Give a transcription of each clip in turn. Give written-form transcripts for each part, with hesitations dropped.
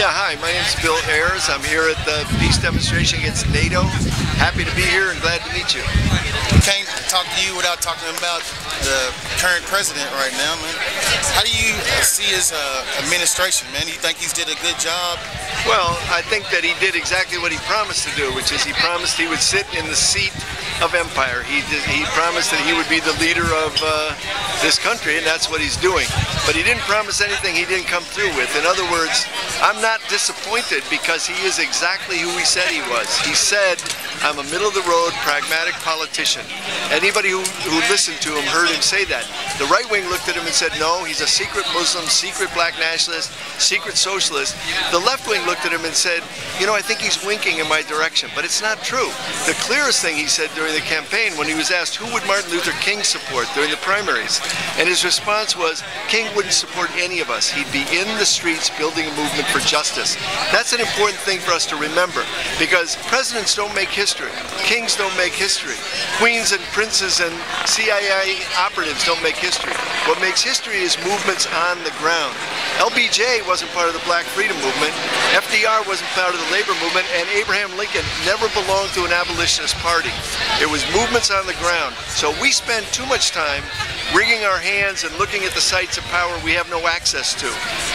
Yeah, hi, my name is Bill Ayers. I'm here at the peace demonstration against Nato. Happy to be here and glad to meet you. We can't talk to you without talking about the current president right now, man. How do you see his administration, man? Do you think he's did a good job? Well, I think that he did exactly what he promised to do, which is he promised he would sit in the seat of empire. He promised that he would be the leader of this country, and that's what he's doing. But he didn't promise anything he didn't come through with. In other words, I'm not disappointed because he is exactly who he said he was. He said, I'm a middle-of-the-road, pragmatic politician. Anybody who listened to him heard him say that. The right wing looked at him and said, no, he's a secret Muslim, secret black nationalist, secret socialist. The left wing looked at him and said, you know, I think he's winking in my direction, but it's not true. The clearest thing he said during the campaign when he was asked who would Martin Luther King support during the primaries, and his response was, King wouldn't support any of us. He'd be in the streets building a movement for justice. That's an important thing for us to remember, because presidents don't make history. Kings don't make history. Queens and princes and CIA operatives don't make history. What makes history is movements on the ground. LBJ wasn't part of the Black Freedom Movement, FDR wasn't part of the labor movement, and Abraham Lincoln never belonged to an abolitionist party. It was movements on the ground. So we spend too much time wringing our hands and looking at the sites of power we have no access to.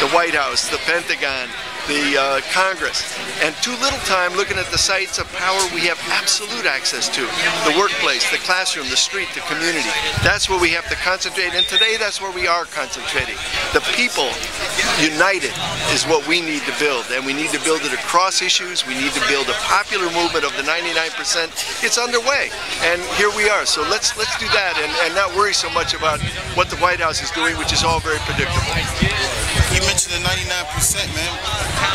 The White House, the Pentagon, the Congress, and too little time looking at the sites of power we have absolute access to. The workplace, the classroom, the street, the community. That's where we have to concentrate, and today that's where we are concentrating. The people united is what we need to build, and we need to build it across issues. We need to build a popular movement of the 99%. It's underway, and here we are. So let's do that and not worry so much about what the White House is doing, which is all very predictable. You mentioned the 99%, man.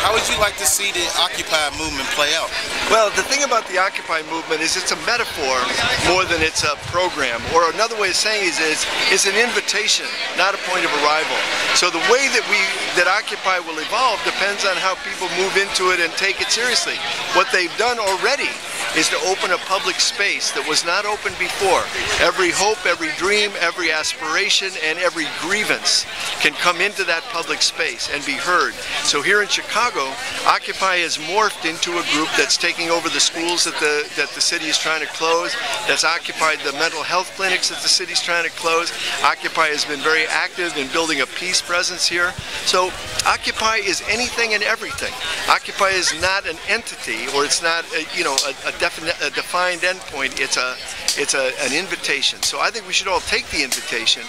How would you like to see the Occupy movement play out? Well, the thing about the Occupy movement is it's a metaphor more than it's a program. Or another way of saying it is it's an invitation, not a point of arrival. So the way that Occupy will evolve depends on how people move into it and take it seriously. What they've done already is to open a public space that was not open before. Every hope, every dream, every aspiration, and every grievance can come into that public space and be heard. So here in Chicago, Occupy has morphed into a group that's taking over the schools that the city is trying to close, that's occupied the mental health clinics that the city's trying to close. Occupy has been very active in building a peace presence here. So Occupy is anything and everything. Occupy is not an entity, or it's not a defined endpoint. It's an invitation. So I think we should all take the invitation.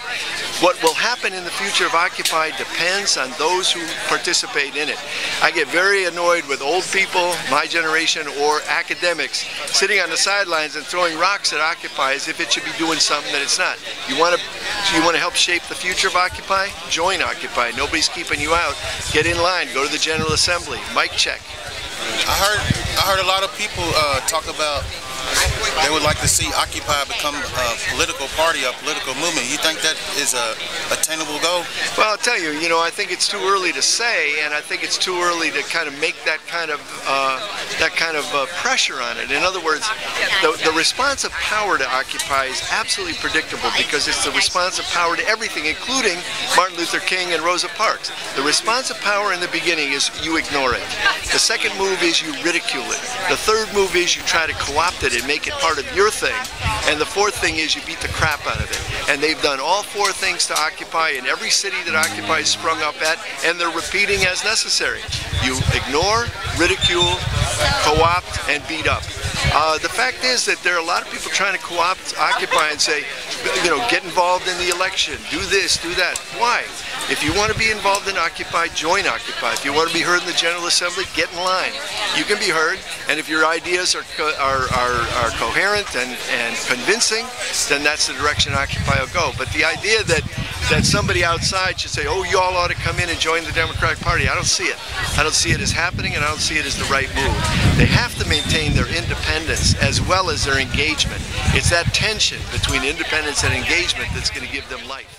What will happen in the future of Occupy depends on those who participate in it. I get very annoyed with old people, my generation, or academics sitting on the sidelines and throwing rocks at Occupy as if it should be doing something that it's not. You want to help shape the future of Occupy? Join Occupy. Nobody's keeping you out. Get in line. Go to the General Assembly. Mic check. I heard a lot of people talk about they would like to see Occupy become a political party, a political movement. You think that is a attainable goal? Well, I'll tell you, I think it's too early to say, and I think it's too early to kind of make that kind of pressure on it. In other words, the response of power to Occupy is absolutely predictable because it's the response of power to everything, including Martin Luther King and Rosa Parks. The response of power in the beginning is you ignore it. The second move is you ridicule it. The third move is you try to co-opt it and make it part of your thing. And the fourth thing is you beat the crap out of it. And they've done all four things to Occupy in every city that Occupy is sprung up at, and they're repeating as necessary. You ignore, ridicule, co-opt, and beat up. The fact is that there are a lot of people trying to co-opt Occupy and say, get involved in the election, do this, do that. Why? If you want to be involved in Occupy, join Occupy. If you want to be heard in the General Assembly, get in line. You can be heard, and if your ideas are coherent and convincing, then that's the direction Occupy will go. But the idea that somebody outside should say, oh, you all ought to come in and join the Democratic Party, I don't see it. I don't see it as happening, and I don't see it as the right move. They have to maintain their independence as well as their engagement. It's that tension between independence and engagement that's going to give them life.